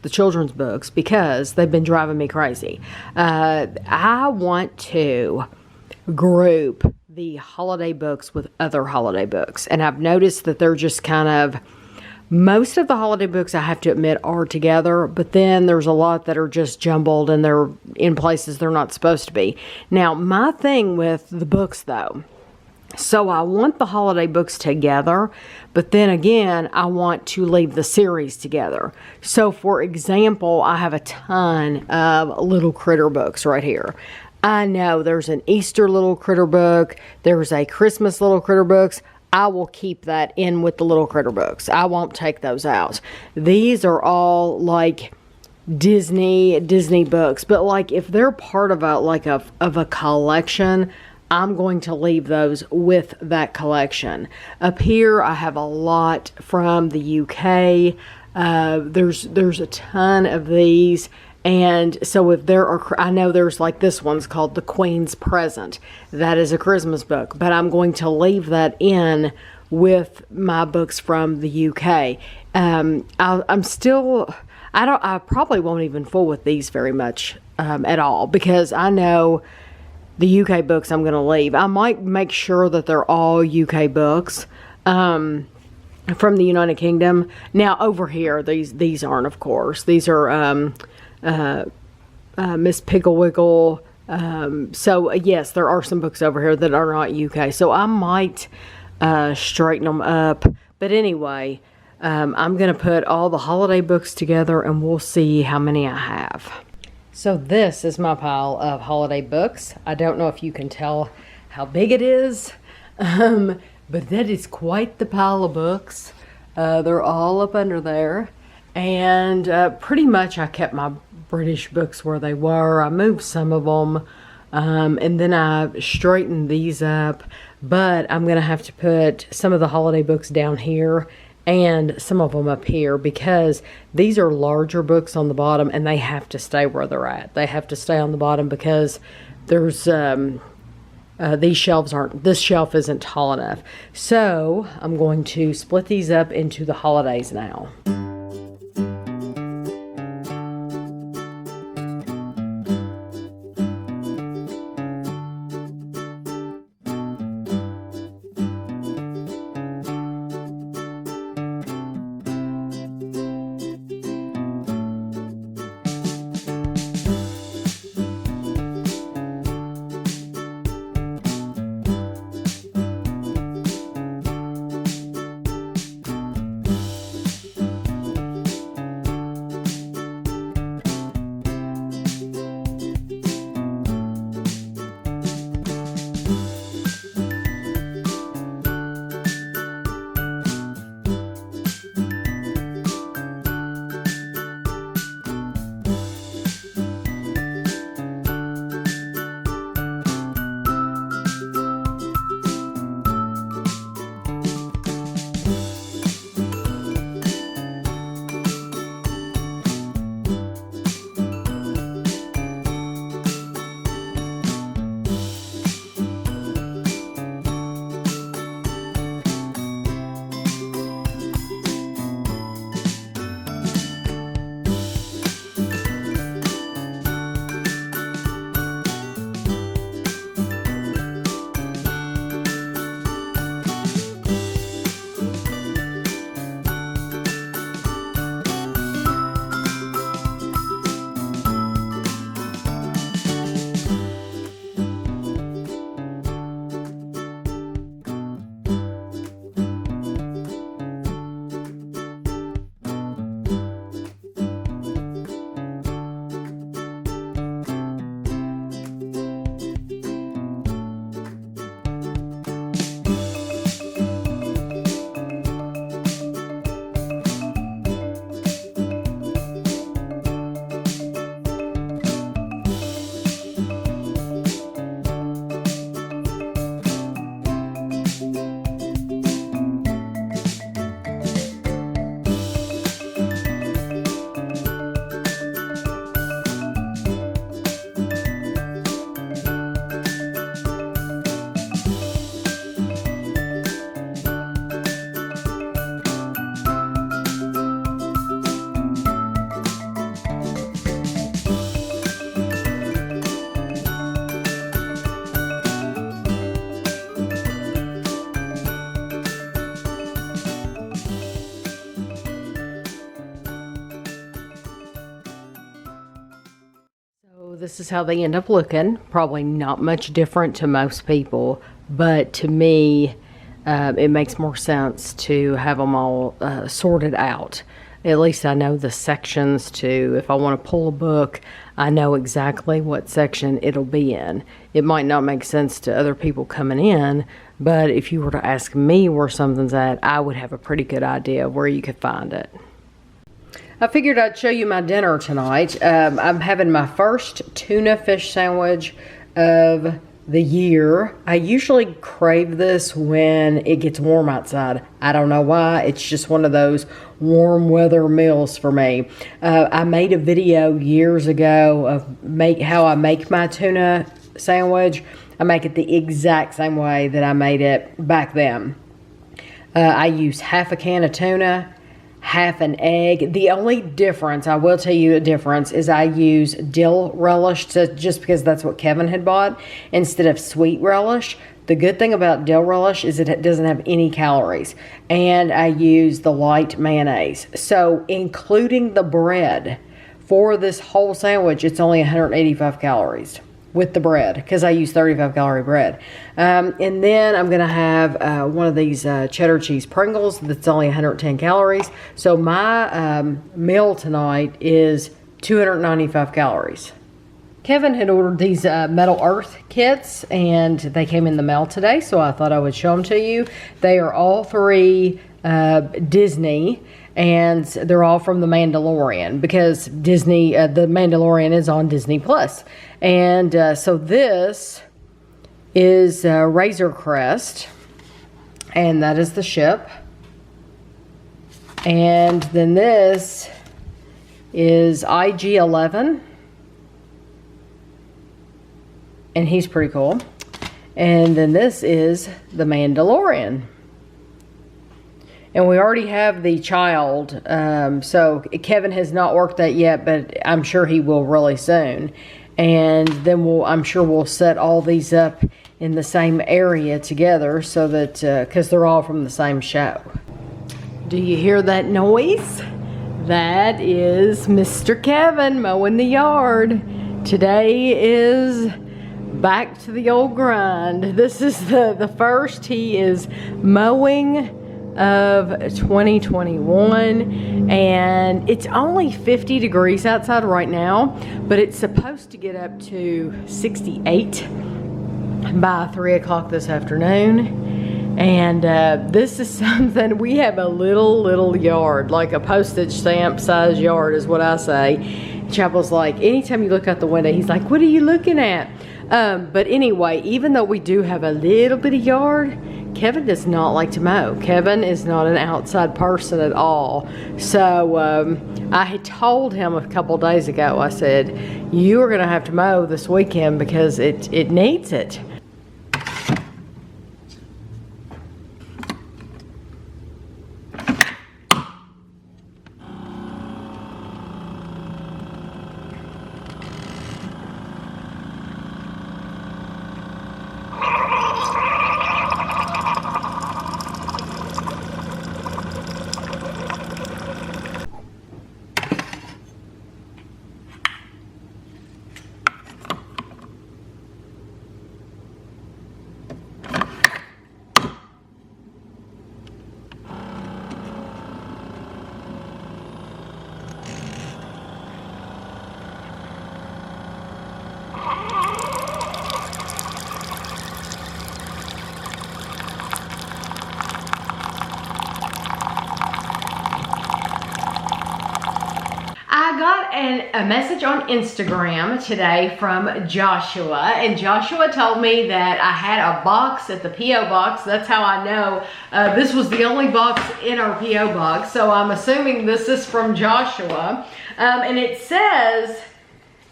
The children's books, because they've been driving me crazy. I want to group the holiday books with other holiday books, and I've noticed that they're just kind of, most of the holiday books, I have to admit, are together, but then there's a lot that are just jumbled and they're in places they're not supposed to be. Now, my thing with the books, though, so I want the holiday books together, but then again, I want to leave the series together. So, for example, I have a ton of little critter books right here. I know there's an Easter little critter book. There's a Christmas little critter books. I will keep that in with the little critter books. I won't take those out. These are all like Disney books, but like if they're part of a collection, I'm going to leave those with that collection. Up here, I have a lot from the UK. There's a ton of these. And so if there are, I know there's like this one's called The Queen's Present. That is a Christmas book, but I'm going to leave that in with my books from the UK. I probably won't even fool with these very much at all, because I know the UK books I'm going to leave. I might make sure that they're all UK books from the United Kingdom. Now, over here, these aren't, of course. These are Miss Pigglewiggle. So, yes, there are some books over here that are not UK. So, I might straighten them up. But anyway, I'm going to put all the holiday books together, and we'll see how many I have. So this is my pile of holiday books. I don't know if you can tell how big it is, but that is quite the pile of books. They're all up under there. And pretty much I kept my British books where they were. I moved some of them, and then I straightened these up. But I'm going to have to put some of the holiday books down here and some of them up here, because these are larger books on the bottom and they have to stay where they're at. They have to stay on the bottom because there's this shelf isn't tall enough. So I'm going to split these up into the holidays now. this is how they end up looking. Probably not much different to most people, but to me, it makes more sense to have them all sorted out. At least I know the sections to, if I want to pull a book, I know exactly what section it'll be in. It might not make sense to other people coming in, but if you were to ask me where something's at, I would have a pretty good idea where you could find it. I figured I'd show you my dinner tonight. I'm having my first tuna fish sandwich of the year. I usually crave this when it gets warm outside. I don't know why. It's just one of those warm weather meals for me. I made a video years ago of how I make my tuna sandwich. I make it the exact same way that I made it back then. I use half a can of tuna, half an egg. The only difference, I will tell you a difference, is I use dill relish just because that's what Kevin had bought instead of sweet relish. The good thing about dill relish is it doesn't have any calories. And I use the light mayonnaise. So including the bread for this whole sandwich, it's only 185 calories with the bread because I use 35 calorie bread. And then I'm going to have one of these cheddar cheese Pringles that's only 110 calories. So my meal tonight is 295 calories. Kevin had ordered these Metal Earth kits and they came in the mail today, so I thought I would show them to you. They are all three Disney, and they're all from The Mandalorian because Disney, The Mandalorian is on Disney Plus. And so this is Razor Crest, and that is the ship. And then this is IG-11, and he's pretty cool. And then this is The Mandalorian. And we already have the child, so Kevin has not worked that yet, but I'm sure he will really soon. And then I'm sure we'll set all these up in the same area together so that, because they're all from the same show. Do you hear that noise? That is Mr. Kevin mowing the yard. Today is back to the old grind. This is the first he is mowing of 2021, and it's only 50 degrees outside right now, but it's supposed to get up to 68 by 3 o'clock this afternoon. And this is something, we have a little yard, like a postage stamp size yard is what I say. Chapel's like, anytime you look out the window, he's like, what are you looking at? But anyway, even though we do have a little bit of yard, Kevin does not like to mow. Kevin is not an outside person at all. So I had told him a couple days ago, I said, you are going to have to mow this weekend because it needs it. A message on Instagram today from Joshua, and Joshua told me that I had a box at the P.O. box. That's how I know this was the only box in our P.O. box, so I'm assuming this is from Joshua. And it says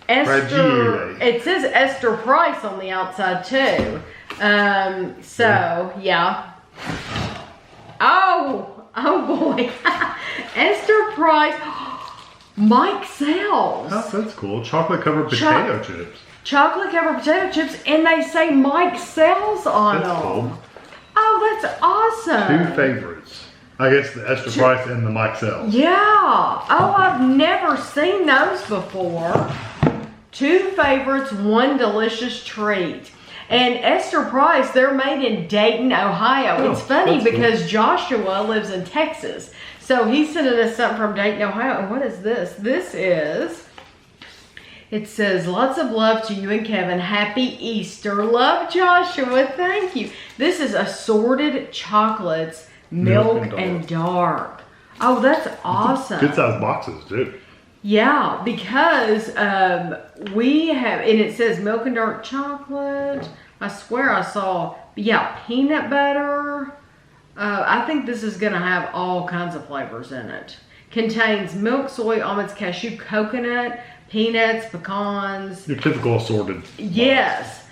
Esther Price on the outside too. So yeah. Oh boy. Esther Price. Mike sells. Oh, that's cool. Chocolate covered potato chips. Chocolate covered potato chips, and they say Mike sells on them. Cool. Oh, that's awesome. Two favorites. I guess the Esther Price and the Mike sells. Yeah. Oh, I've never seen those before. 2 favorites, 1 delicious treat. And Esther Price, they're made in Dayton, Ohio. It's funny because Joshua lives in Texas. So he's sending us something from Dayton, Ohio. And what is this? This is, it says, lots of love to you and Kevin. Happy Easter. Love, Joshua. Thank you. This is assorted chocolates, milk and dark. Oh, that's awesome. Good size boxes, too. Yeah, because we have, and it says milk and dark chocolate. I swear I saw, yeah, peanut butter. I think this is going to have all kinds of flavors in it. Contains milk, soy, almonds, cashew, coconut, peanuts, pecans. Your typical assorted. Yes.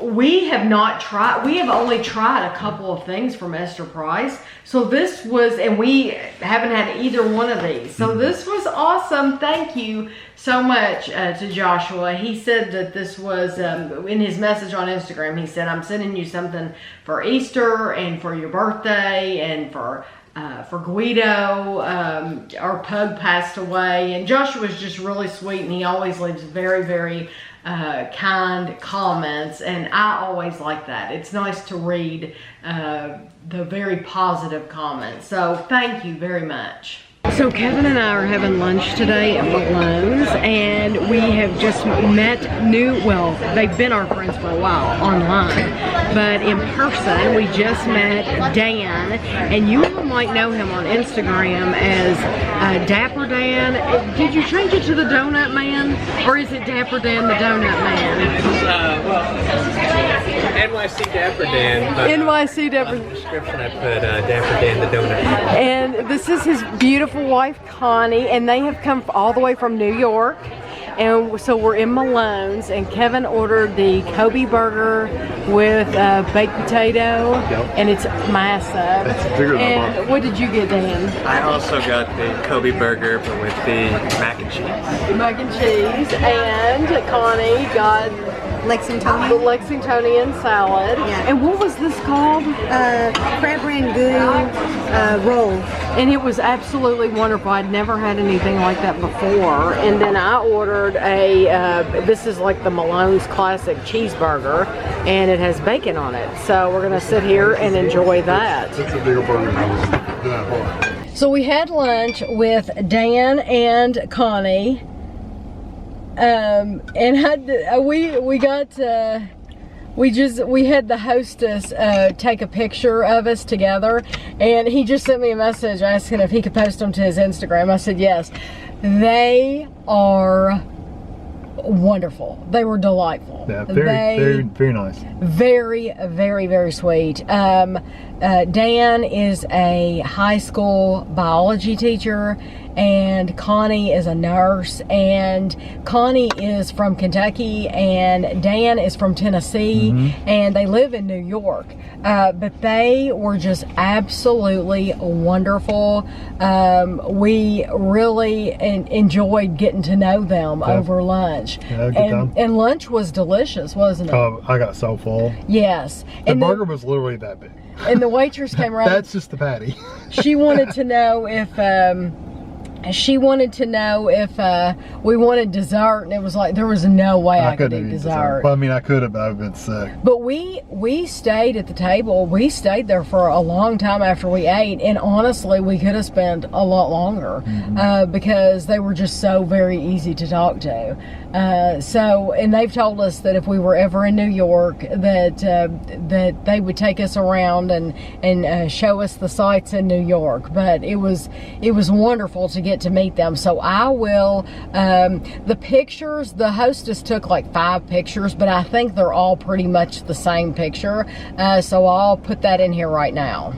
We have not tried, we have only tried a couple of things from Esther Price. So this was, and we haven't had either one of these. So this was awesome. Thank you so much to Joshua. He said that this was, in his message on Instagram, he said, I'm sending you something for Easter and for your birthday and for Guido. Our pug passed away, and Joshua's just really sweet, and he always leaves very, very kind comments, and I always like that. It's nice to read the very positive comments. So thank you very much. So Kevin and I are having lunch today at Malone's, and we have just met well, they've been our friends for a while online, but in person we just met Dan, and you all might know him on Instagram as Dapper Dan. Did you change it to the Donut Man, or is it Dapper Dan the Donut Man? NYC Dapper Dan. NYC Dapper. In the description I put Dapper Dan the Donut Man. And this is his beautiful wife Connie, and they have come all the way from New York, and so we're in Malone's, and Kevin ordered the Kobe burger with baked potato, and it's massive. It's bigger than and what did you get, Dan? I also got the Kobe burger, but with the mac and cheese. Mac and cheese, and Connie got Lexingtonian. the Lexingtonian salad. Yeah. And what was this called? Crab rangoon roll. And it was absolutely wonderful. I'd never had anything like that before. And then I ordered this is like the Malone's classic cheeseburger, and it has bacon on it. So we're gonna sit here and enjoy that. It's a bigger burger than I was that far. So we had lunch with Dan and Connie. And we had the hostess take a picture of us together, and he just sent me a message asking if he could post them to his Instagram. I said yes. They are wonderful. They were delightful. Yeah, very nice. Very, very, very sweet. Dan is a high school biology teacher, and Connie is a nurse, and Connie is from Kentucky, and Dan is from Tennessee, and they live in New York. But they were just absolutely wonderful. We really enjoyed getting to know them over lunch. Yeah, good time. And lunch was delicious, wasn't it? I got so full. Yes. The burger was literally that big. And the waitress came around. That's just the patty. She wanted to know if we wanted dessert, and it was like there was no way I could eat dessert. Well, I mean, I could have, but I've been sick. But we stayed at the table. We stayed there for a long time after we ate, and honestly, we could have spent a lot longer because they were just so very easy to talk to. And they've told us that if we were ever in New York, that they would take us around and show us the sights in New York. But it was wonderful to get to meet them. So I will, the pictures, the hostess took like 5 pictures, but I think they're all pretty much the same picture. So I'll put that in here right now.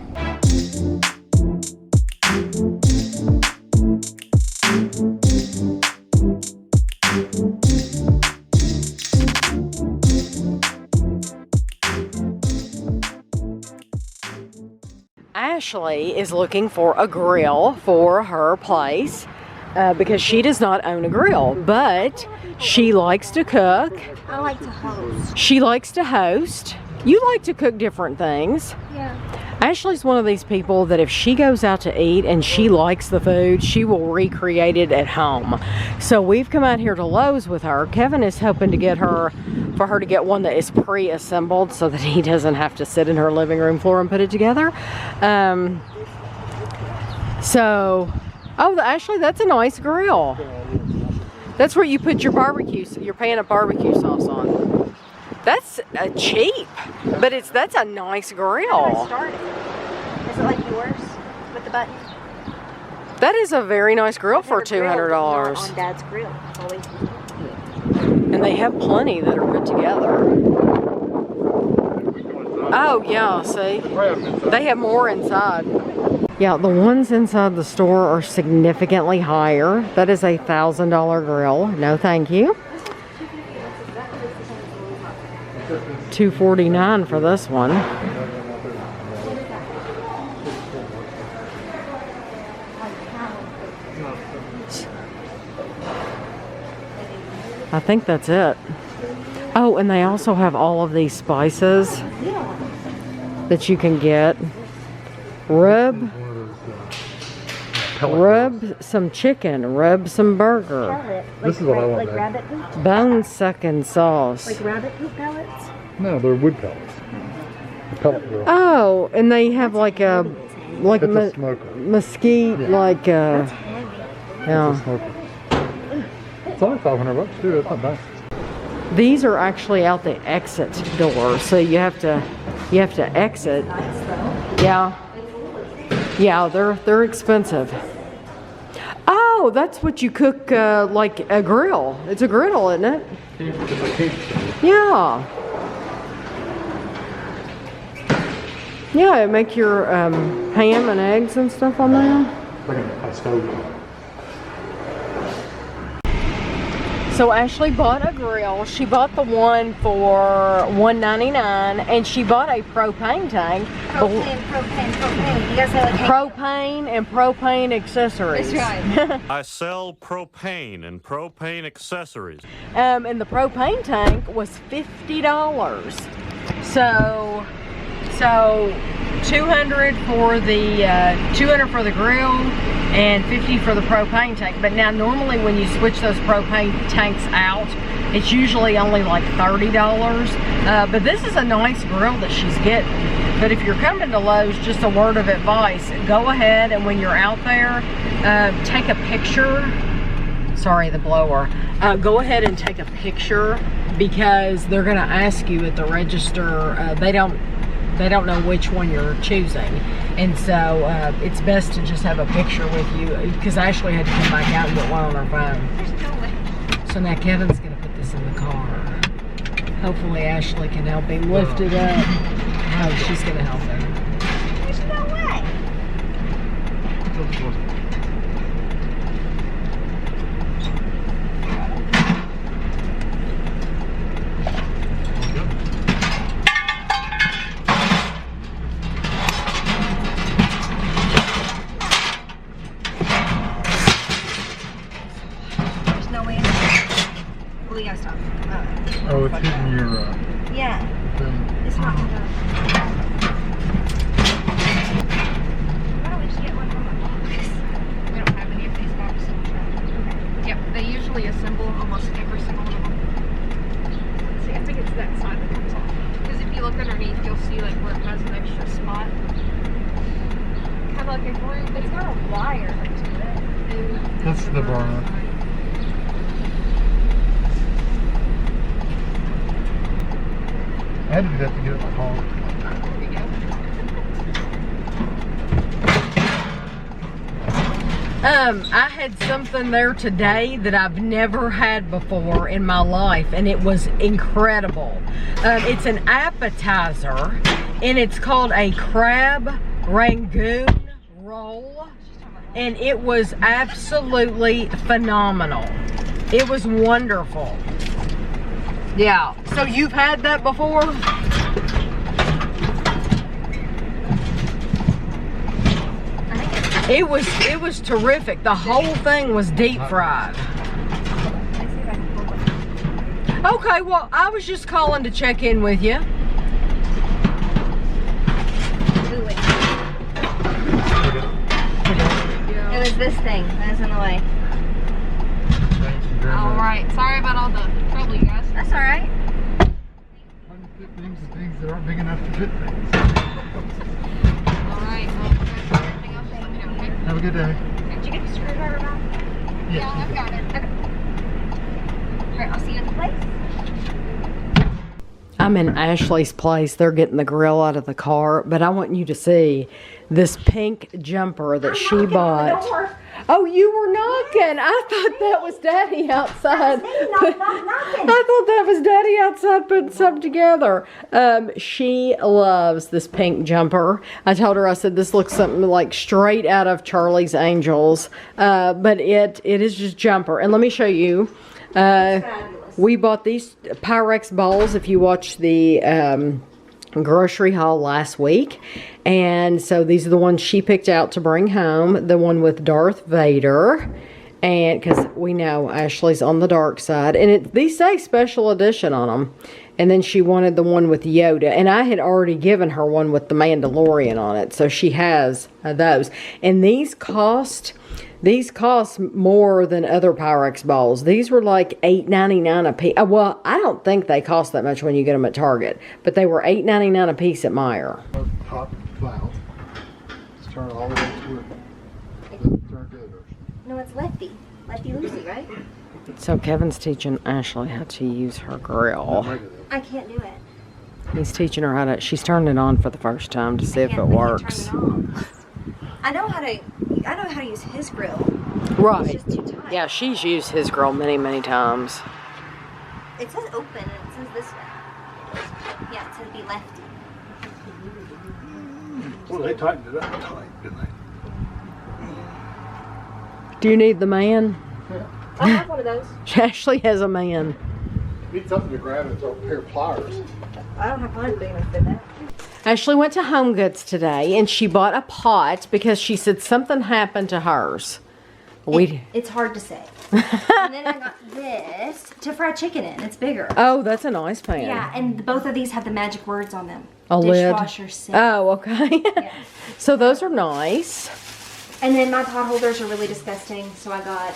Ashley is looking for a grill for her place because she does not own a grill, but she likes to cook. I like to host. She likes to host. You like to cook different things. Yeah. Ashley's one of these people that if she goes out to eat and she likes the food, she will recreate it at home. So we've come out here to Lowe's with her. Kevin is hoping to get her, for her to get one that is pre-assembled so that he doesn't have to sit in her living room floor and put it together. Ashley, that's a nice grill. That's where you put your pan of barbecue sauce on. That's cheap, but that's a nice grill. How do I start it? Is it like yours with the button? That is a very nice grill for I've never grilled $200. on Dad's grill. Always. And they have plenty that are put together. Oh yeah, see? They have more inside. Yeah, the ones inside the store are significantly higher. That is a $1,000 grill. No thank you. $249 for this one. I think that's it. Oh, and they also have all of these spices that you can get. Rub some chicken, rub some burger. This is what I want, Like Dad. rabbit poop? Bone sucking sauce. Like rabbit poop pellets? No, they're wood pellets. The pellet grill. Oh, and they have like a It's a smoker. mesquite, Yeah. like It's a yeah. smoker. It's only $500 too. That's not bad. These are actually out the exit door, so you have to exit. Yeah. Yeah, they're expensive. Oh, that's what you cook like a grill. It's a griddle, isn't it? Yeah. Yeah, make your ham and eggs and stuff on there. Like a stove. So Ashley bought a grill. She bought the one for $199, and she bought a propane tank. Propane. You guys say like Propane and propane accessories. That's right. I sell propane and propane accessories. And the propane tank was $50. So $200 for the grill and $50 for the propane tank. But now normally when you switch those propane tanks out, it's usually only like $30. But this is a nice grill that she's getting. But if you're coming to Lowe's, just a word of advice, go ahead and when you're out there, take a picture. Sorry, the blower. Go ahead and take a picture, because they're gonna ask you at the register. They don't know which one you're choosing, and so it's best to just have a picture with you, because Ashley had to come back out and get one on her phone. There's no way. So now Kevin's gonna put this in the car. Hopefully Ashley can help him lift it up. Oh, she's gonna help him. There's no way. There's no way. We gotta stop. Oh, it's hitting your Yeah. thing. It's not gonna. Why don't we just get one from the box? We don't have any of these boxes. Yep, they usually assemble almost every single one of them. See, I think it's that side that comes off. Because if you look underneath, you'll see like where it has an extra spot. Kind of like a groove. It's got a wire to it. That's the burner. I had to do that to get it my car. There you go. I had something there today that I've never had before in my life, and it was incredible. It's an appetizer, and it's called a crab rangoon roll, and it was absolutely phenomenal. It was wonderful. Yeah, so you've had that before? It was terrific. The whole thing was deep fried. Okay, well, I was just calling to check in with you. this thing that is in the way. Thank you very All much. right. Sorry about all the trouble, you guys. That's all right. How do you fit things and things that aren't big enough to fit things? All right. Well, if you guys have anything else, just let me know, okay? Have a good day. Did you get the screwdriver back? Yes. Yeah, I've got it. Okay. All right, I'll see you at the place. I'm in Ashley's place. They're getting the grill out of the car, but I want you to see this pink jumper that she bought. Oh, you were knocking. I thought that was Daddy outside. knocking. I thought that was Daddy outside putting something together. She loves this pink jumper. I told her, I said, this looks something like straight out of Charlie's Angels. But it is just jumper. And let me show you. We bought these Pyrex bowls if you watched the grocery haul last week. And so these are the ones she picked out to bring home. The one with Darth Vader. And because we know Ashley's on the dark side. And these say special edition on them. And then she wanted the one with Yoda. And I had already given her one with the Mandalorian on it. So she has those. And these cost more than other Pyrex bowls. These were like $8.99 a piece. Well, I don't think they cost that much when you get them at Target. But they were $8.99 a piece at Meijer. Top valve. Just turn it all the way to it. Turn the other. No, it's lefty. Lefty loosey, right? So Kevin's teaching Ashley how to use her grill. I can't do it. He's teaching her how to, she's turned it on for the first time to see if it Can't- I can't works. turn it off. I know how to use his grill. Right. It's just too tight. Yeah, she's used his grill many, many times. It says open and it says this way. Yeah, it said be lefty. Well, they tightened it up tight, didn't they? Do you need the man? I have one of those. Ashley has a man. Need something to grab it, so a pair of pliers. I don't have mine big enough for that. Ashley went to Home Goods today and she bought a pot because she said something happened to hers. It's hard to say. And then I got this to fry chicken in. It's bigger. Oh, that's a nice pan. Yeah, and both of these have the magic words on them. A lid. Dishwasher safe. Oh, okay. Yes. So those are nice. And then my pot holders are really disgusting, so I got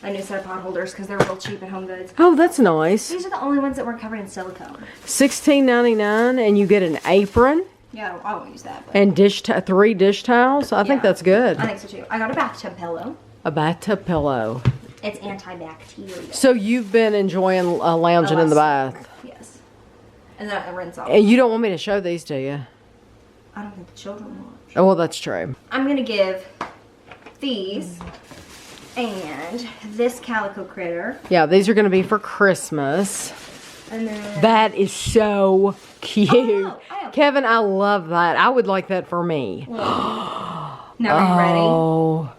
a new set of pot holders because they're real cheap at Home Goods. Oh, that's nice. These are the only ones that weren't covered in silicone. $16.99 and you get an apron Yeah, I won't use that. But and 3 dish towels. I think Yeah. that's good. I think so too. I got a bathtub pillow. A bathtub pillow. It's antibacterial. So you've been enjoying lounging in the bath. Yes. And then I rinse off. And you don't want me to show these, do you? I don't think the children watch. Oh, well, that's true. I'm gonna give these and this calico critter. Yeah, these are going to be for Christmas. And then That is so cute. I know. Kevin, I love that. I would like that for me. now are you ready? Oh,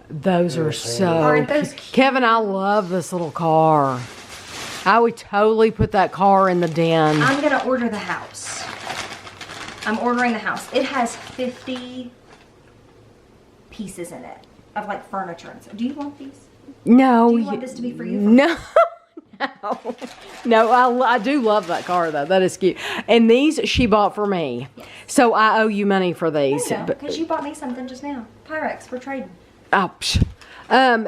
those are so Aren't those cute. Kevin, I love this little car. I would totally put that car in the den. I'm gonna order the house. I'm ordering the house. It has 50 pieces in it of like furniture and stuff. Do you want these? No. Do you want this to be for you? No. No, I do love that car though. That is cute. And these she bought for me. Yes. So I owe you money for these. Because you bought me something just now. Pyrex for trading. Oh,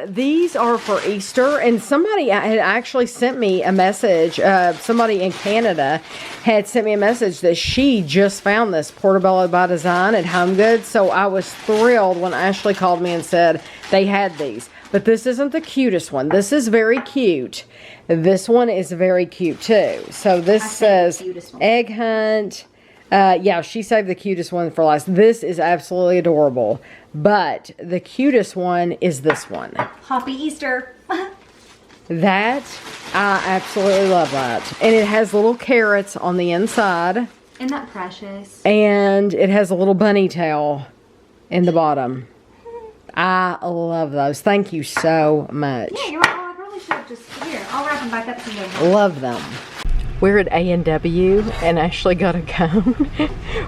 these are for Easter, and somebody had actually sent me a message. Somebody in Canada had sent me a message that she just found this Portobello by Design at Home Goods. So I was thrilled when Ashley called me and said they had these. But this isn't the cutest one. This is very cute. This one is very cute too. So this says Egg Hunt. Yeah, she saved the cutest one for last. This is absolutely adorable. But the cutest one is this one. Happy Easter. That, I absolutely love that. And it has little carrots on the inside. Isn't that precious? And it has a little bunny tail in the bottom. I love those. Thank you so much. Yeah, you're right. Oh, I probably should have just, here, I'll wrap them back up so you know. Love them. We're at A&W and Ashley got a cone.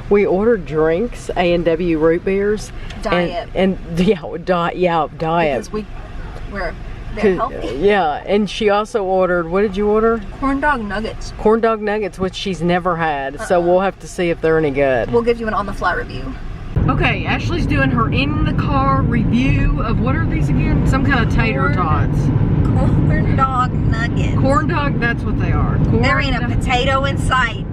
We ordered drinks, A&W root beers. Diet. And diet. Because we're they're healthy. Yeah, and she also ordered, what did you order? Corn dog nuggets. Corn dog nuggets, which she's never had. So we'll have to see if they're any good. We'll give you an on the fly review. Okay, Ashley's doing her in the car review of what are these again? Some kind of tater tots. Corn dog nuggets. Corn dog, that's what they are. There ain't a potato in sight.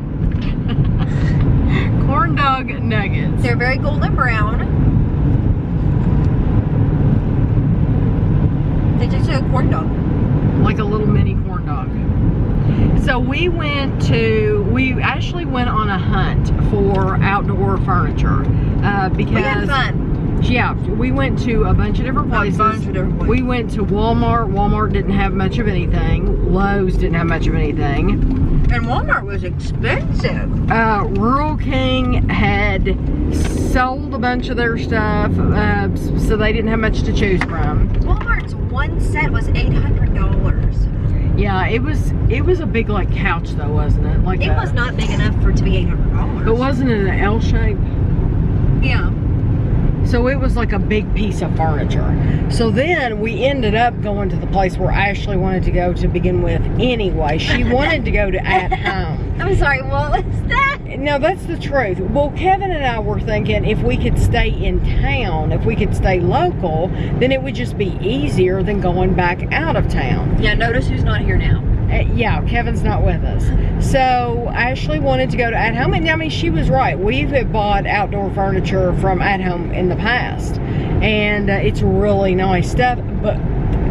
Corn dog nuggets. They're very golden brown. They taste like a corn dog. Like a little mini corn dog. So we actually went on a hunt for outdoor furniture because We had fun. Yeah, we went to a bunch of different places. We went to Walmart. Walmart didn't have much of anything. Lowe's didn't have much of anything. And Walmart was expensive. Rural King had sold a bunch of their stuff, so they didn't have much to choose from. Walmart's one set was $800. Yeah, it was a big like couch though, wasn't it? Like It was not big enough for it to be $800. But wasn't it an L shape? Yeah. So it was like a big piece of furniture. So then we ended up going to the place where Ashley wanted to go to begin with anyway. She wanted to go to At Home. I'm sorry, what was that? No, that's the truth. Well, Kevin and I were thinking if we could stay in town, if we could stay local, then it would just be easier than going back out of town. Yeah, notice who's not here now. Yeah, Kevin's not with us. So Ashley wanted to go to At Home, and I mean, she was right. We've bought outdoor furniture from At Home in the past, and it's really nice stuff, but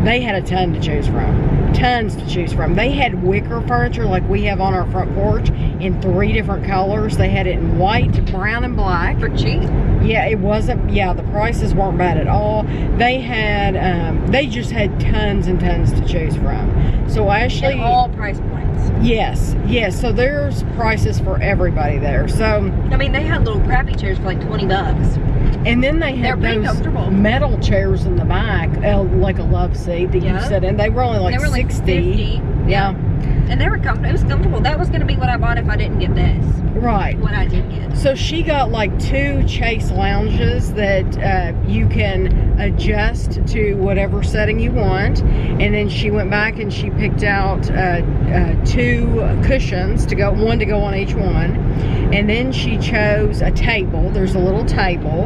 they had a ton to choose from. Tons to choose from. They had wicker furniture like we have on our front porch in 3 different colors. They had it in white, brown, and black. For cheap. Yeah, it wasn't, yeah, the prices weren't bad at all. They had, they just had tons and tons to choose from. So Ashley... And all price points. Yes, so there's prices for everybody there. So... I mean, they had little crappy chairs for like $20. And then they had They're those comfortable. metal chairs in the back, like a love seat that you sit in. They were only like They were like 60. 50. Yeah. And they were comfortable. It was comfortable. That was going to be what I bought if I didn't get this. Right. What I did get. So she got like 2 chase lounges that you can adjust to whatever setting you want. And then she went back and she picked out 2 cushions to go, one to go on each one. And then she chose a table. There's a little table,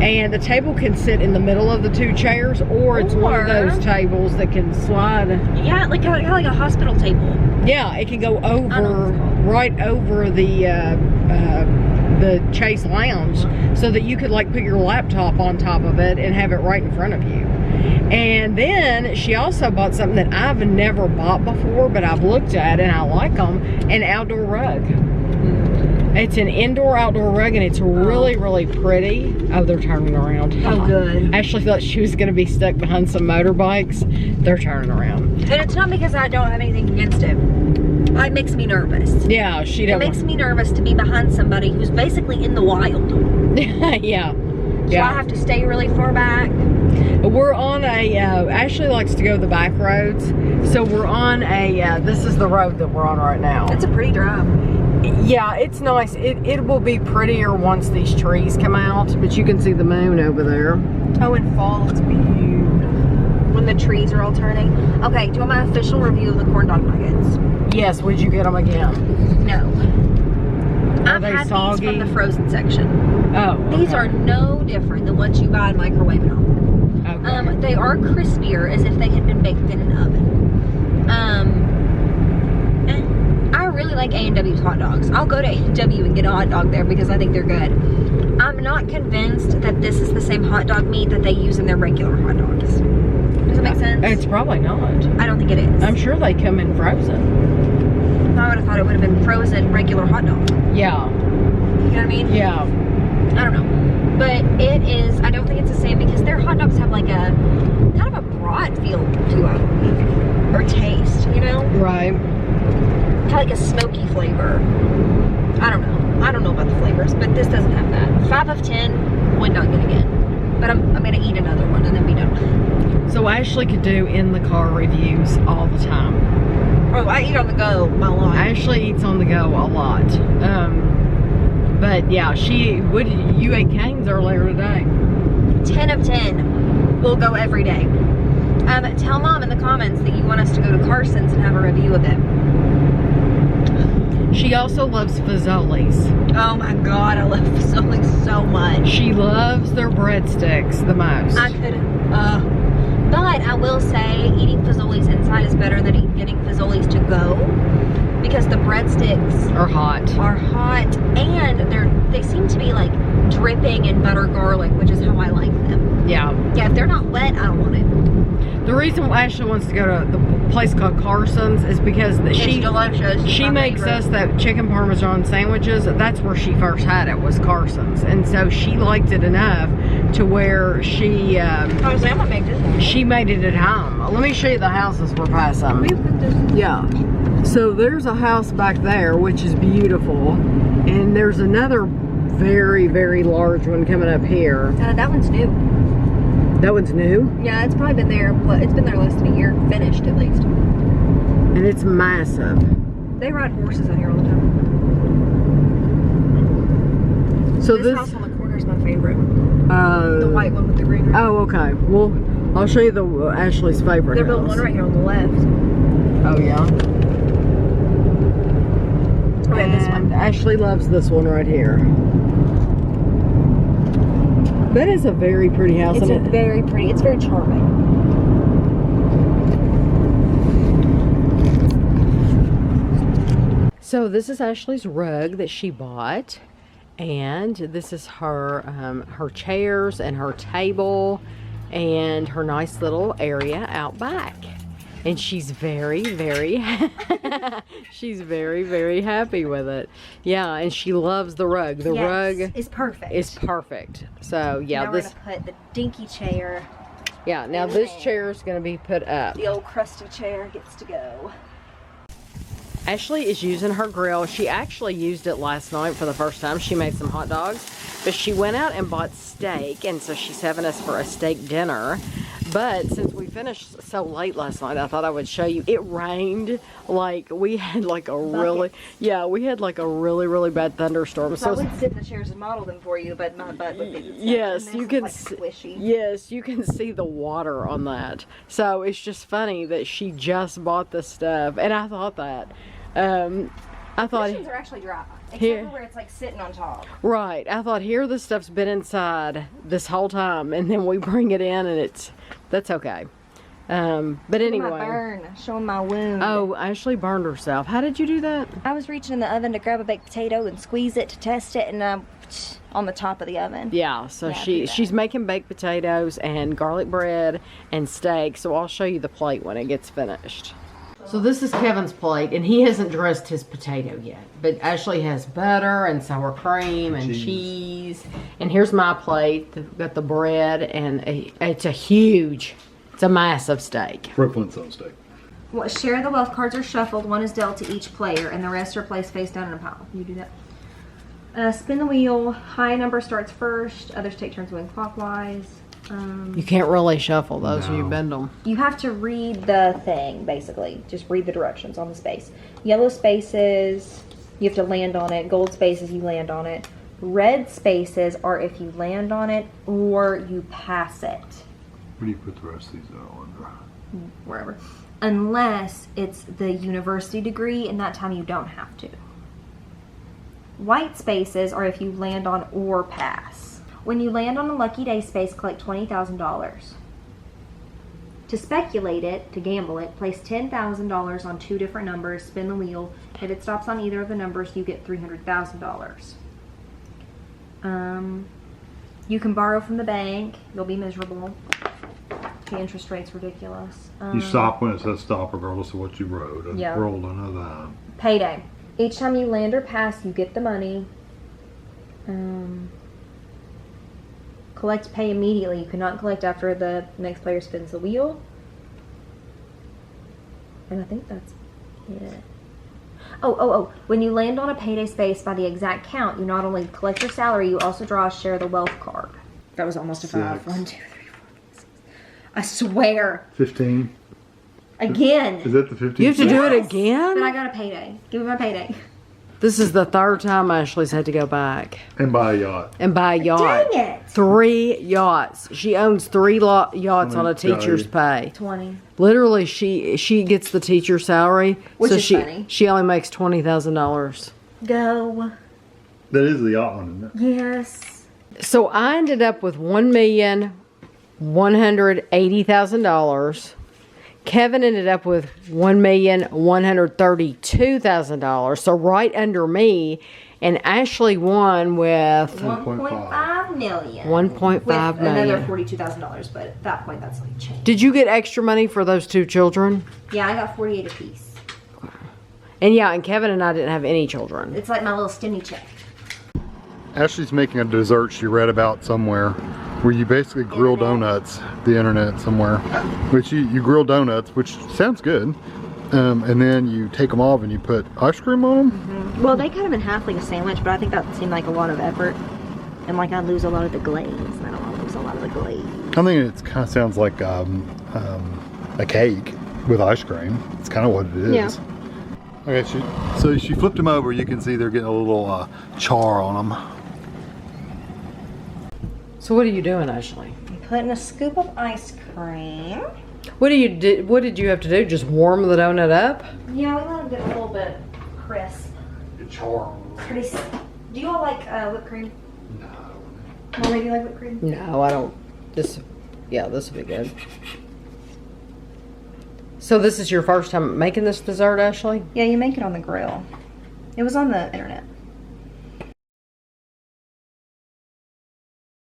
and the table can sit in the middle of the 2 chairs, or it's one of those tables that can slide. Yeah, like a hospital table. Yeah, it can go over, right over the Chase Lounge, so that you could like put your laptop on top of it and have it right in front of you. And then she also bought something that I've never bought before, but I've looked at and I like them, an outdoor rug. It's an indoor-outdoor rug, and it's really, really pretty. Oh, they're turning around. Oh, good. Ashley thought she was going to be stuck behind some motorbikes. They're turning around. And it's not because I don't have anything against it. It makes me nervous. Yeah, she It don't. makes me nervous to be behind somebody who's basically in the wild. Yeah. So I have to stay really far back. We're on a, Ashley likes to go the back roads. So we're on a, this is the road that we're on right now. It's a pretty drive. Yeah, it's nice. It will be prettier once these trees come out, but you can see the moon over there. Oh, in fall it's beautiful. When the trees are all turning. Okay, do you want my official review of the corn dog nuggets? Yes, would you get them again? No. Are I've they had soggy? these from the frozen section. Oh, These okay. are no different than what you buy in microwave and all. Okay. They are crispier as if they had been baked in an oven. I really like A&W's hot dogs. I'll go to A&W and get a hot dog there because I think they're good. I'm not convinced that this is the same hot dog meat that they use in their regular hot dogs. Does that make sense? It's probably not. I don't think it is. I'm sure they come in frozen. I would have thought it would have been frozen regular hot dog. Yeah. You know what I mean? Yeah. I don't know. But it is, I don't think it's the same because their hot dogs have like a, kind of a broad feel to them. Or taste, you know? Right. Kind of like a smoky flavor. I don't know. I don't know about the flavors, but this doesn't have that. 5 of 10, would not get again. But I'm gonna eat another one and then be done. So Ashley could do in the car reviews all the time. Oh, I eat on the go my life. Ashley eats on the go a lot. But yeah, you ate canes earlier today. 10 of 10. We'll go every day. Tell Mom in the comments that you want us to go to Carson's and have a review of it. She also loves fazoli's. Oh my god, I love fazoli so much. She loves their breadsticks the most. I could, but I will say eating fazoli's inside is better than getting fazoli's to go, because the breadsticks Are hot. and they seem to be like dripping in butter garlic, which is how I like them. Yeah. Yeah, if they're not wet, I don't want it. The reason why Ashley wants to go to the place called Carson's is because It's delicious. she My makes favorite. us that chicken parmesan sandwiches. That's where she first had it, was Carson's, and so she liked it enough to where she I was like, I'm gonna make this one. she made it at home. Let me show you the houses we're passing. Yeah. So there's a house back there, which is beautiful, and there's another very, very large one coming up here. That one's new. That one's new, Yeah, it's probably been there, but it's been there less than a year, finished at least. and it's massive. They ride horses out here all the time. So This house on the corner is my favorite. the The white one with the green roof. Oh, okay. Well, I'll show you the Ashley's favorite They're house. building one right here on the left. Oh yeah. Okay, this And one. Ashley loves this one right here. That is a very pretty house. It's and it- very pretty. It's very charming. So this is Ashley's rug that she bought, and this is her her chairs and her table and her nice little area out back. And she's very, very she's very, very happy with it. Yeah, and she loves the rug. The rug is perfect. is perfect. So yeah, now this we're gonna put the dinky chair. yeah, now this chair is going to be put up. The old crusty chair gets to go. Ashley is using her grill. She actually used it last night for the first time. She made some hot dogs, but she went out and bought steak, and so she's having us for a steak dinner. But since we finished so late last night, I thought I would show you. It rained like we had like a really, yeah, we had like a really, really bad thunderstorm. So I would sit in the chairs and model them for you, but my butt would be yes, you can like see, squishy. yes, you can see the water on that. So it's just funny that she just bought this stuff, and I thought that. I thought Cushions are actually dry, except Here. for where it's like sitting on top. right. I thought here this stuff's been inside this whole time, and then we bring it in, and that's okay. But anyway. My burn, showing my wound. Oh, Ashley burned herself. How did you do that? I was reaching in the oven to grab a baked potato and squeeze it to test it, and on the top of the oven. Yeah, so Yeah, I do that. she's making baked potatoes and garlic bread and steak. So I'll show you the plate when it gets finished. So this is Kevin's plate, and he hasn't dressed his potato yet. But Ashley has butter and sour cream and cheese. And here's my plate. We've got the bread, and it's a massive steak. For a Flintstone steak. Well, share the wealth cards are shuffled. One is dealt to each player, and the rest are placed face down in a pile. You do that. Spin the wheel. High number starts first. Others take turns going clockwise. You can't really shuffle those when you bend them. You have to read the thing, basically. Just read the directions on the space. Yellow spaces, you have to land on it. Gold spaces, you land on it. Red spaces are if you land on it or you pass it. Where do you put the rest of these under? Wherever. Unless it's the university degree, and that time you don't have to. White spaces are if you land on or pass. When you land on a lucky day space, collect $20,000. To speculate it, to gamble it, place $10,000 on 2 different numbers, spin the wheel. If it stops on either of the numbers, you get $300,000. You can borrow from the bank. You'll be miserable. The interest rate's ridiculous. You stop when it says stop regardless of what you rode. And Yeah. rolled another. Payday. Each time you land or pass, you get the money. Collect pay immediately. You cannot collect after the next player spins the wheel. And I think that's it. Oh. When you land on a payday space by the exact count, you not only collect your salary, you also draw a share of the wealth card. That was almost a 5. 6. 1, 2, 3, 4, 5, 6. I swear. 15. Again. Is that the 15? You have to do it Yes. again? Then I got a payday. Give me my payday. This is the third time Ashley's had to go back And buy a yacht. and buy a yacht. Dang it. 3 yachts. She owns 3 yachts on a teacher's pay. 20. Literally, she gets the teacher salary, Which so is funny. she only makes $20,000. Go. That is the yacht one, isn't it? Yes. So I ended up with $1,180,000. Kevin ended up with $1,132,000. So right under me, and Ashley won with 1.5 million. 1.5 With another million. $42,000, but at that point, that's like change. Did you get extra money for those 2 children? Yeah, I got 48 apiece. And yeah, and Kevin and I didn't have any children. It's like my little stimmy check. Ashley's making a dessert she read about somewhere where you basically grill donuts, the internet somewhere, which you grill donuts, which sounds good. And then you take them off and you put ice cream on them. Well, they cut them in half like a sandwich, but I think that seemed like a lot of effort. And like I lose a lot of the glaze. I don't want to lose a lot of the glaze. I think it kind of sounds like a cake with ice cream. It's kind of what it is. Yeah. Okay, so she flipped them over. You can see they're getting a little char on them. So what are you doing, Ashley? I'm putting a scoop of ice cream. What did you have to do? Just warm the donut up? Yeah, we let them get a little bit crisp. Get char on Pretty. Do you all like whipped cream? them. Molly, do you like whipped cream? No, I don't. This will be good. So this is your first time making this dessert, Ashley? Yeah, you make it on the grill. It was on the internet.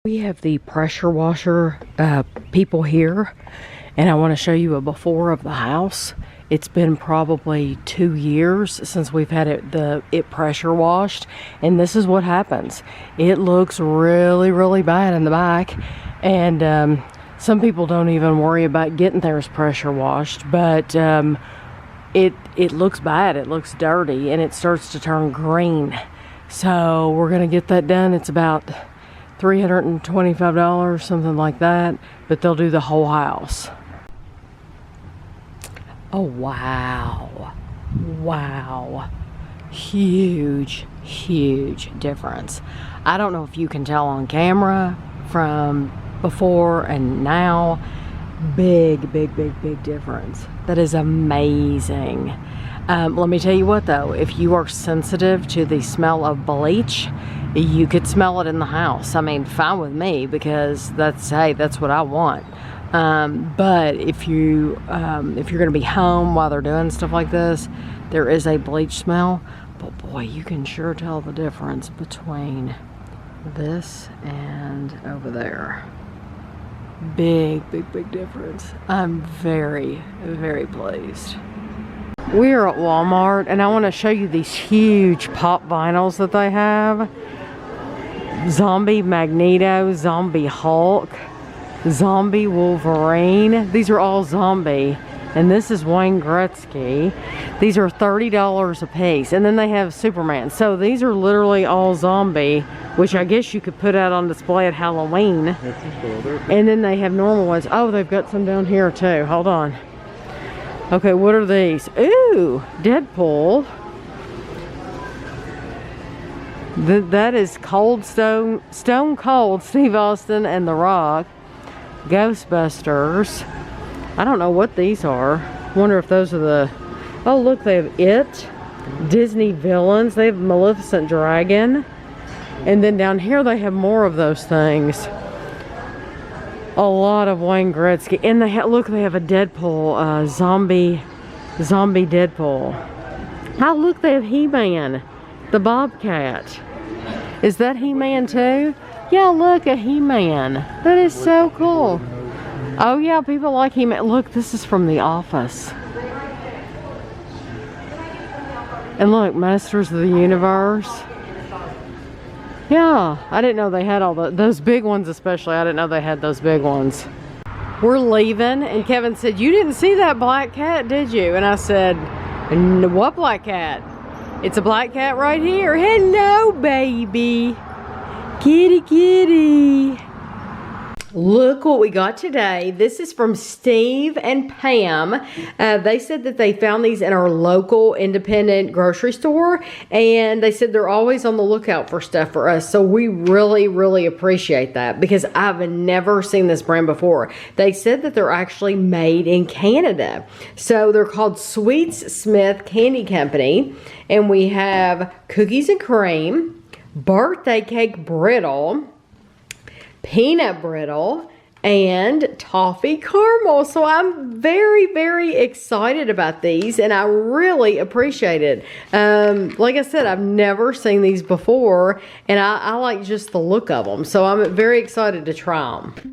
We have the pressure washer people here, and I want to show you a before of the house. It's been probably 2 years since we've had it pressure washed, and this is what happens. It looks really, really bad in the back, and some people don't even worry about getting theirs pressure washed, but it looks bad. It looks dirty, and it starts to turn green. So we're gonna get that done. It's about $325, something like that, but they'll do the whole house. Oh, wow. Wow. Huge, huge difference. I don't know if you can tell on camera from before and now. Big, big, big, big difference. That is amazing. Let me tell you what though, if you are sensitive to the smell of bleach, you could smell it in the house. I mean, fine with me, because that's what I want. But if you're gonna be home while they're doing stuff like this, there is a bleach smell. But boy, you can sure tell the difference between this and over there. Big, big, big difference. I'm very, very pleased. We're at Walmart, and I want to show you these huge pop vinyls that they have. Zombie Magneto, Zombie Hulk, Zombie Wolverine. These are all zombie. And this is Wayne Gretzky. These are $30 a piece. And then they have Superman. So these are literally all zombie, which I guess you could put out on display at Halloween. And then they have normal ones. Oh, they've got some down here too. Hold on. Okay, what are these? Ooh, Deadpool. That is Stone Cold Steve Austin and The Rock. Ghostbusters. I don't know what these are. Wonder if those are the... Oh, look, they have It. Disney villains. They have Maleficent Dragon. And then down here they have more of those things. A lot of Wayne Gretzky. And they have, look, they have a Deadpool. Zombie Deadpool. Oh, look, they have He-Man. The Bobcat. Is that He-Man too? Yeah, look, a He-Man. That is so cool. Oh yeah, people like He-Man. Look, this is from The Office. And look, Masters of the Universe. Yeah, I didn't know they had all those big ones especially. I didn't know they had those big ones. We're leaving, and Kevin said, "You didn't see that black cat, did you?" And I said, "What black cat?" "It's a black cat right here." "Hello, baby. Kitty, kitty." Look what we got today. This is from Steve and Pam. They said that they found these in our local independent grocery store, and they said they're always on the lookout for stuff for us. So we really, really appreciate that because I've never seen this brand before. They said that they're actually made in Canada. So they're called Sweets Smith Candy Company, and we have cookies and cream, birthday cake brittle, peanut brittle, and toffee caramel. So I'm very, very excited about these, and I really appreciate it. Like I said, I've never seen these before, and I like just the look of them. So I'm very excited to try them.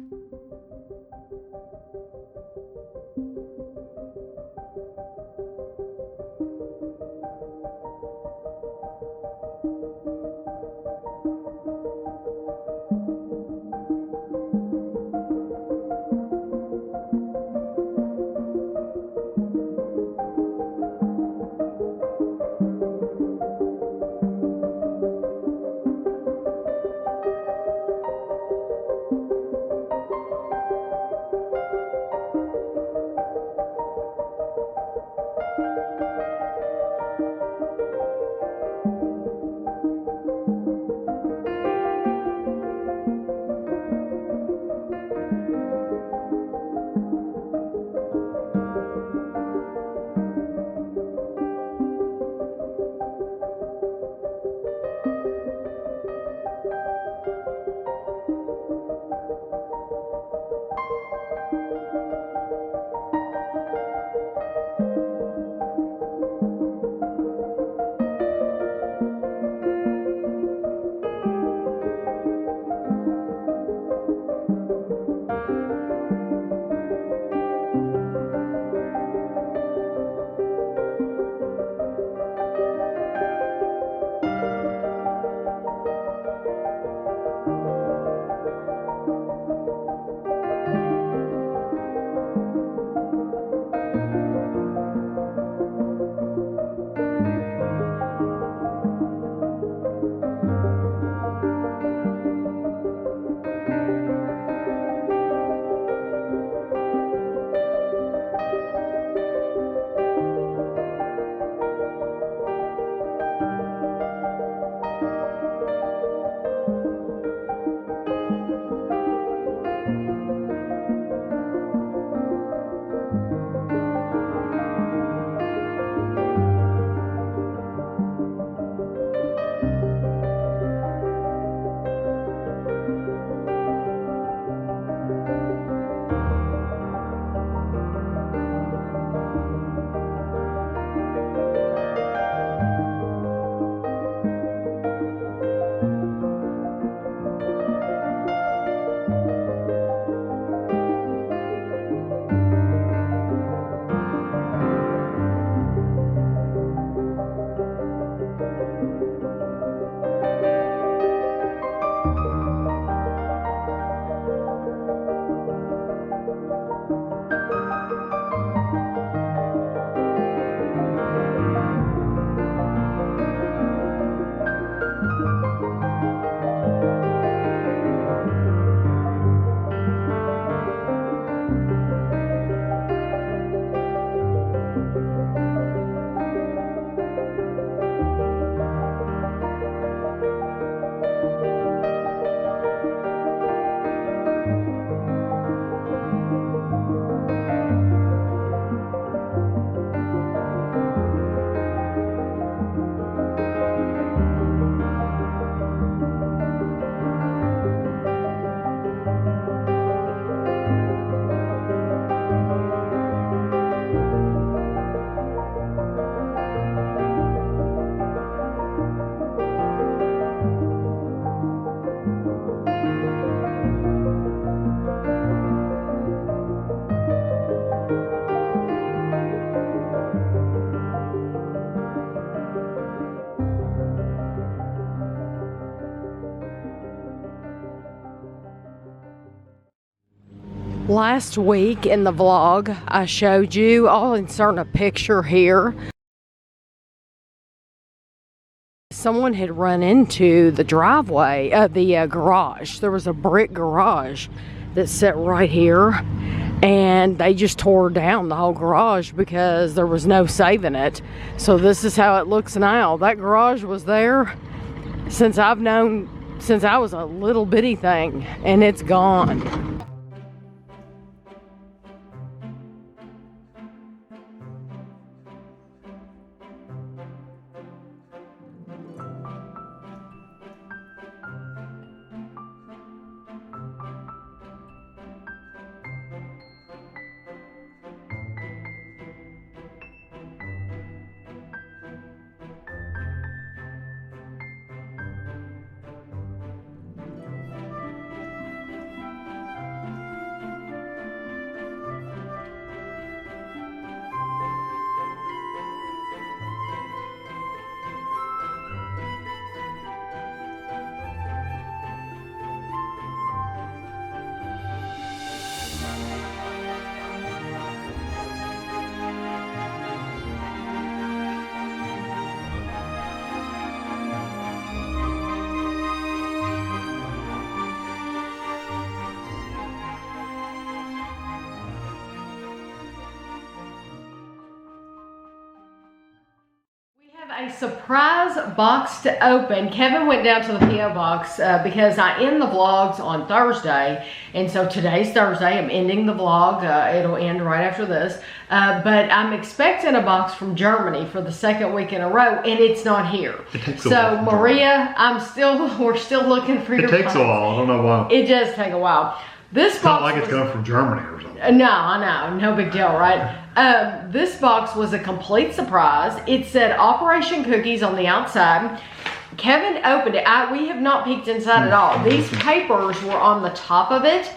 Last week in the vlog, I showed you, I'll insert a picture here. Someone had run into the driveway, the garage. There was a brick garage, that sit right here, and they just tore down the whole garage because there was no saving it. So this is how it looks now. That garage was there since I was a little bitty thing, and it's gone. A surprise box to open. Kevin went down to the P.O. box because I end the vlogs on Thursday, and so today's Thursday. I'm ending the vlog. It'll end right after this, but I'm expecting a box from Germany for the second week in a row, and it's not here. So Maria, we're still looking for your box. It takes a while. I don't know why. It does take a while. This It's box not like it's coming from Germany or something. No, I know, no big deal, right? This box was a complete surprise. It said Operation Cookies on the outside. Kevin opened it. We have not peeked inside at all. These papers were on the top of it.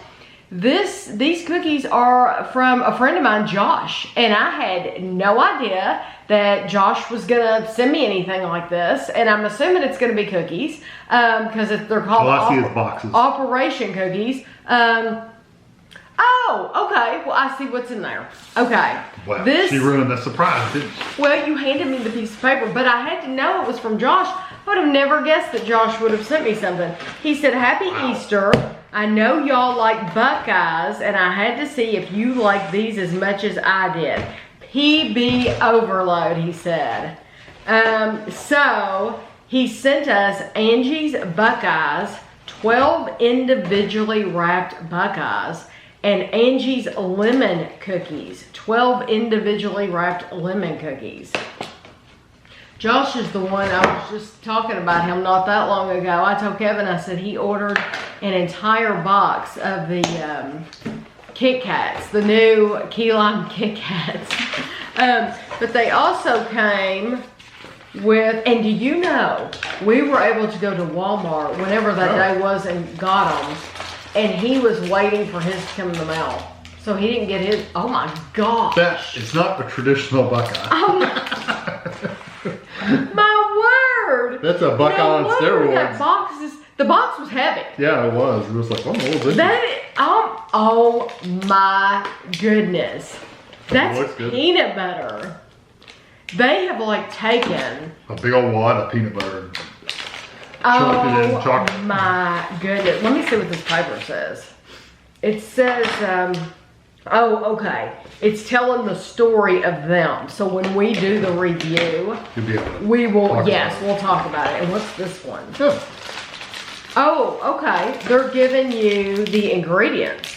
These cookies are from a friend of mine, Josh, and I had no idea that Josh was gonna send me anything like this, and I'm assuming it's gonna be cookies because they're called All I see is boxes. Operation Cookies. Oh, okay. Well, I see what's in there. Okay. Well, she ruined the surprise, didn't she? Well, you handed me the piece of paper, but I had to know it was from Josh. I would have never guessed that Josh would have sent me something. He said, Happy Easter. I know y'all like Buckeyes, and I had to see if you like these as much as I did. PB overload, he said. So he sent us Angie's Buckeyes, 12 individually wrapped Buckeyes, and Angie's lemon cookies, 12 individually wrapped lemon cookies. Josh is the one, I was just talking about him not that long ago. I told Kevin, I said he ordered an entire box of the Kit Kats, the new key lime Kit Kats. But they also came with, and do you know, we were able to go to Walmart whenever that day was and got them, and he was waiting for his to come in the mail. So he didn't get his. Oh my gosh. It's not a traditional Buckeye. Oh my word. That's a Buckeye on steroids. That box is, the box was heavy. Yeah, it was. It was like, what is this? Oh my goodness. That's looks good. peanut butter. They have like taken A big old wad of peanut butter. Oh in chocolate. my goodness. Let me see what this paper says. It says, oh, okay. It's telling the story of them. So when we do the review, You'll be able to we will, talk yes, about it. we'll talk about it. And what's this one? Good. Oh, okay. They're giving you the ingredients.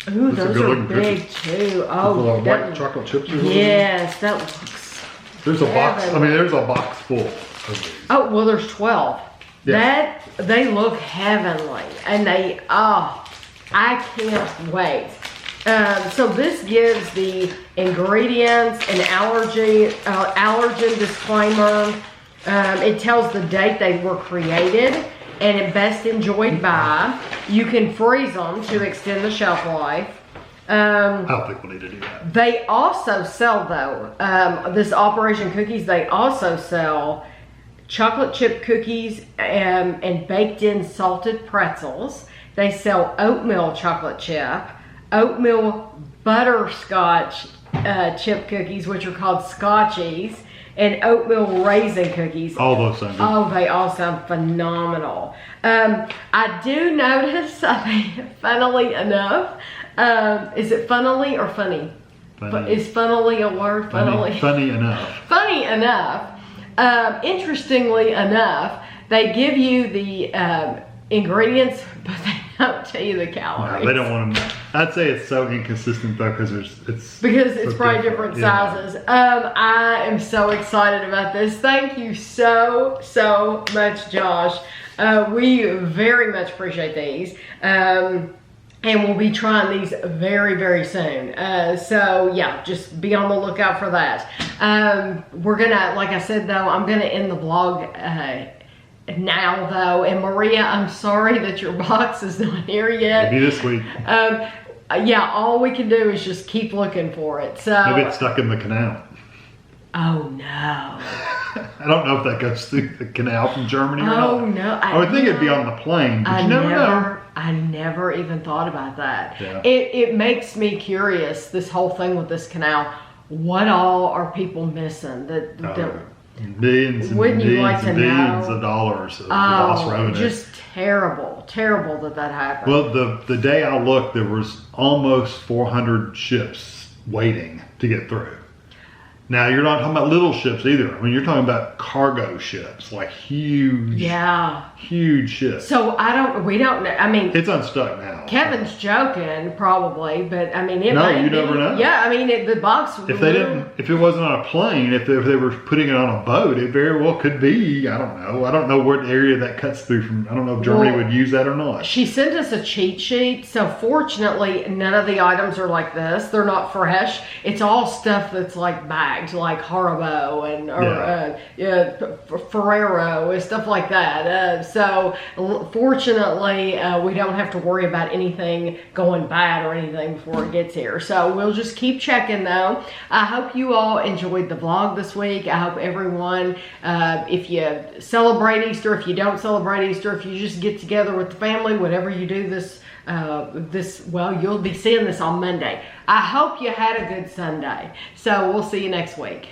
Ooh, Those are those are good-looking big cookies. too. Oh, Little that- white chocolate chips or something? yes, that looks. There's a box. I heavenly. mean, there's a box full of these. Oh, well, there's 12. Yeah. They look heavenly, and I can't wait. So this gives the ingredients, an allergen disclaimer. It tells the date they were created and it best enjoyed by. You can freeze them to extend the shelf life. I don't think we'll need to do that. They also sell, though, this Operation Cookies, they also sell chocolate chip cookies and baked in salted pretzels. They sell oatmeal chocolate chip, oatmeal butterscotch chip cookies, which are called Scotchies. and oatmeal raisin cookies. All those sound good. Oh, they all sound phenomenal. I do notice, I think, funnily enough, is it funnily or funny? Funny. Is funnily a word? Funnily. Funny enough. Funny enough, interestingly enough, they give you the ingredients, but they don't tell you the calories. No, they don't want them. I'd say it's so inconsistent though, because it's probably different sizes. I am so excited about this. Thank you so much, Josh. We very much appreciate these. And we'll be trying these very soon. So yeah, just be on the lookout for that. We're gonna, like I said though, I'm gonna end the vlog now though. And Maria, I'm sorry that your box is not here yet. Maybe this week. Yeah, all we can do is just keep looking for it. So maybe it's stuck in the canal. Oh no. I don't know if that goes through the canal from Germany or not. Oh no. I would think it'd be on the plane, but you never know. I never even thought about that. Yeah. It makes me curious, this whole thing with this canal. What all are people missing? Billions and wouldn't you billions like to and billions know? of dollars of lost revenue. Just terrible that happened. Well, the day I looked, there was almost 400 ships waiting to get through. Now, you're not talking about little ships either. I mean, you're talking about cargo ships, like huge, huge ships. So we don't know. I mean, it's unstuck now. Kevin's joking, probably, but I mean, you never know. Yeah, I mean, the box. If it wasn't on a plane, if they were putting it on a boat, it very well could be. I don't know. I don't know what area that cuts through from. I don't know if Germany would use that or not. She sent us a cheat sheet, so fortunately, none of the items are like this. They're not fresh. It's all stuff that's like bagged, like Haribo and Ferrero and stuff like that. So fortunately, we don't have to worry about anything going bad or anything before it gets here. So we'll just keep checking though. I hope you all enjoyed the vlog this week. I hope everyone, if you celebrate Easter, if you don't celebrate Easter, if you just get together with the family, whatever you do well, you'll be seeing this on Monday. I hope you had a good Sunday. So we'll see you next week.